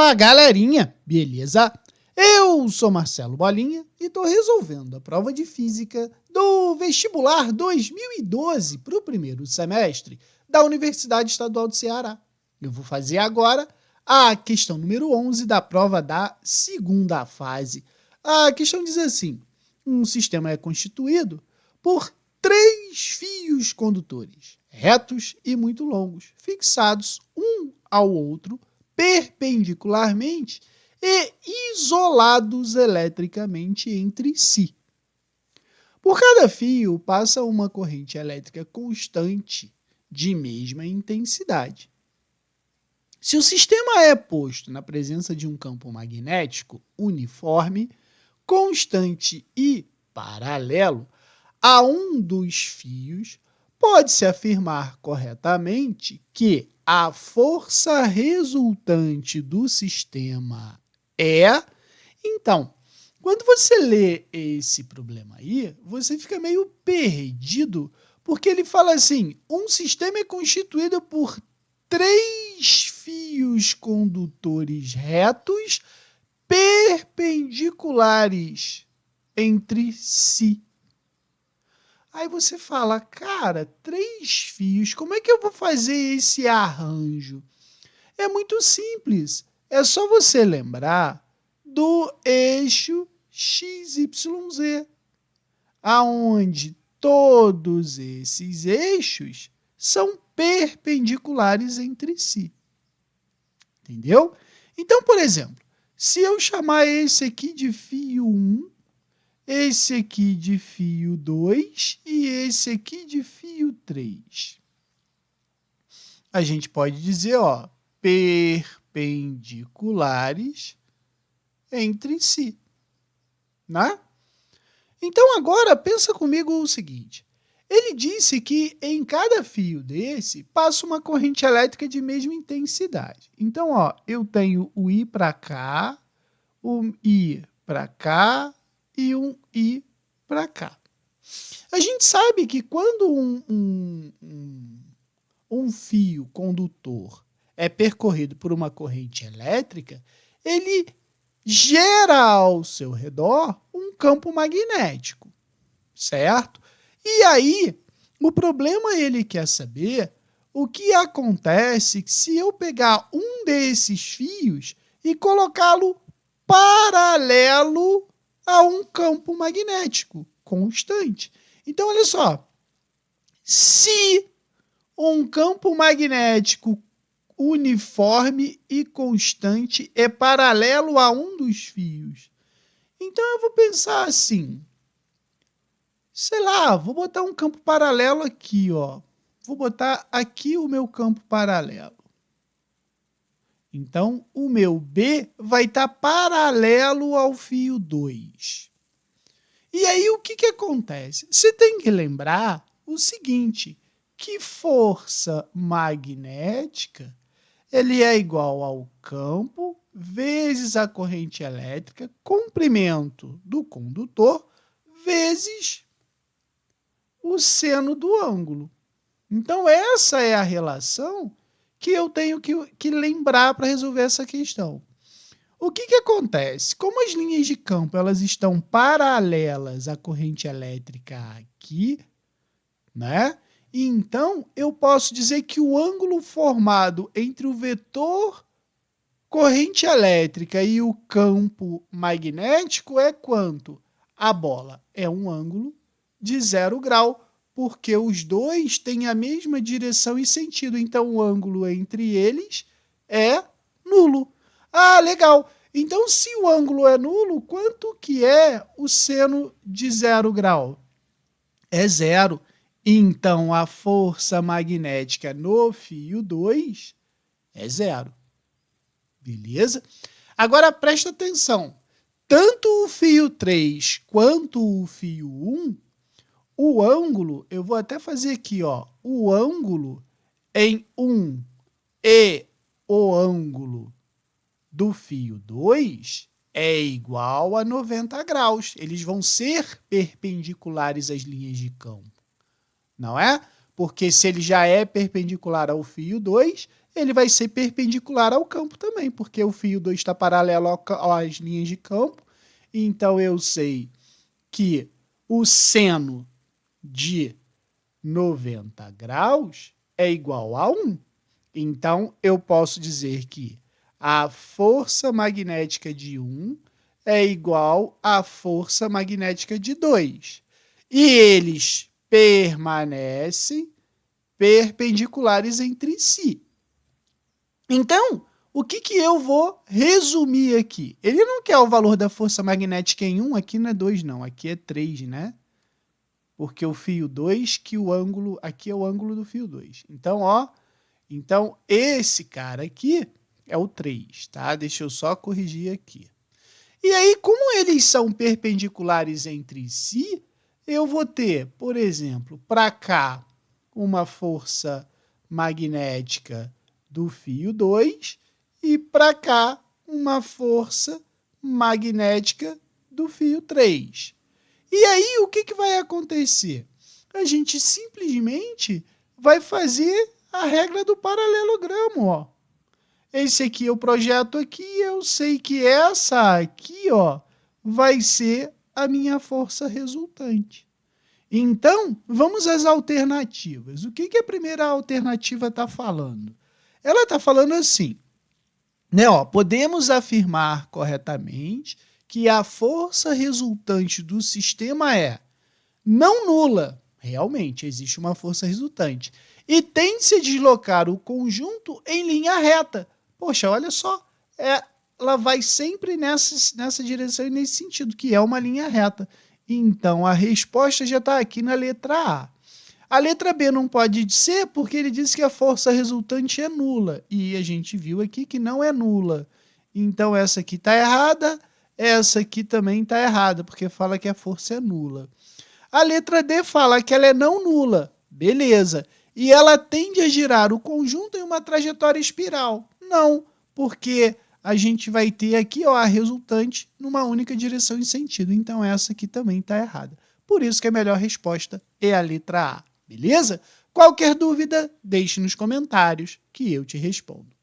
Fala, galerinha, beleza? Eu sou Marcelo Bolinha e estou resolvendo a prova de Física do Vestibular 2012 para o primeiro semestre da Universidade Estadual do Ceará. Eu vou fazer agora a questão número 11 da prova da segunda fase. A questão diz assim: um sistema é constituído por 3 fios condutores, retos e muito longos, fixados um ao outro perpendicularmente e isolados eletricamente entre si. Por cada fio passa uma corrente elétrica constante de mesma intensidade. Se o sistema é posto na presença de um campo magnético uniforme, constante e paralelo a um dos fios, pode-se afirmar corretamente que a força resultante do sistema é... Então, quando você lê esse problema aí, você fica meio perdido, porque ele fala assim: um sistema é constituído por 3 fios condutores retos perpendiculares entre si. Aí você fala, cara, 3 fios, como é que eu vou fazer esse arranjo? É muito simples, é só você lembrar do eixo XYZ, aonde todos esses eixos são perpendiculares entre si. Entendeu? Então, por exemplo, se eu chamar esse aqui de fio 1, esse aqui de fio 2 e esse aqui de fio 3. A gente pode dizer, ó, perpendiculares entre si, né? Então agora pensa comigo o seguinte: ele disse que em cada fio desse passa uma corrente elétrica de mesma intensidade. Então, ó, eu tenho o I para cá, o I para cá e um I para cá. A gente sabe que quando um fio condutor é percorrido por uma corrente elétrica, ele gera ao seu redor um campo magnético, certo? E aí, o problema ele quer saber o que acontece se eu pegar um desses fios e colocá-lo paralelo a um campo magnético constante. Então, olha só, se um campo magnético uniforme e constante é paralelo a um dos fios, então eu vou pensar assim, sei lá, vou botar um campo paralelo aqui, ó. Vou botar aqui o meu campo paralelo. Então, o meu B vai estar paralelo ao fio 2. E aí, o que acontece? Você tem que lembrar o seguinte, que força magnética ele é igual ao campo vezes a corrente elétrica, comprimento do condutor, vezes o seno do ângulo. Então, essa é a relação que eu tenho que lembrar para resolver essa questão. O que acontece? Como as linhas de campo elas estão paralelas à corrente elétrica aqui, né? Então, eu posso dizer que o ângulo formado entre o vetor corrente elétrica e o campo magnético é quanto? A bola é um ângulo de 0 grau, porque os dois têm a mesma direção e sentido. Então, o ângulo entre eles é nulo. Ah, legal. Então, se o ângulo é nulo, quanto que é o seno de 0 grau? É 0. Então, a força magnética no fio 2 é 0. Beleza? Agora, presta atenção. Tanto o fio 3 quanto o fio 1, o ângulo, eu vou até fazer aqui, ó, o ângulo em 1 e o ângulo do fio 2 é igual a 90 graus. Eles vão ser perpendiculares às linhas de campo, não é? Porque se ele já é perpendicular ao fio 2, ele vai ser perpendicular ao campo também, porque o fio 2 está paralelo às linhas de campo. Então, eu sei que o seno de 90 graus é igual a 1. Então, eu posso dizer que a força magnética de 1 é igual à força magnética de 2. E eles permanecem perpendiculares entre si. Então, o que eu vou resumir aqui? Ele não quer o valor da força magnética em 1, aqui não é 2 não, aqui é 3, né? Porque o fio 2, que o ângulo, aqui é o ângulo do fio 2. Então, então esse cara aqui é o 3, tá? Deixa eu só corrigir aqui. E aí, como eles são perpendiculares entre si, eu vou ter, por exemplo, para cá, uma força magnética do fio 2 e para cá, uma força magnética do fio 3. E aí, o que vai acontecer? A gente simplesmente vai fazer a regra do paralelogramo, ó. Esse aqui eu projeto aqui, eu sei que essa aqui, ó, vai ser a minha força resultante. Então, vamos às alternativas. O que a primeira alternativa está falando? Ela está falando assim, né? Ó, podemos afirmar corretamente que a força resultante do sistema é não nula, realmente existe uma força resultante, e tende-se a deslocar o conjunto em linha reta. Poxa, olha só, ela vai sempre nessa direção e nesse sentido, que é uma linha reta. Então, a resposta já está aqui na letra A. A letra B não pode ser porque ele disse que a força resultante é nula. E a gente viu aqui que não é nula. Então, essa aqui está errada, essa aqui também está errada, porque fala que a força é nula. A letra D fala que ela é não nula. Beleza. E ela tende a girar o conjunto em uma trajetória espiral. Não, porque a gente vai ter aqui, ó, a resultante numa única direção e sentido. Então, essa aqui também está errada. Por isso que a melhor resposta é a letra A. Beleza? Qualquer dúvida, deixe nos comentários que eu te respondo.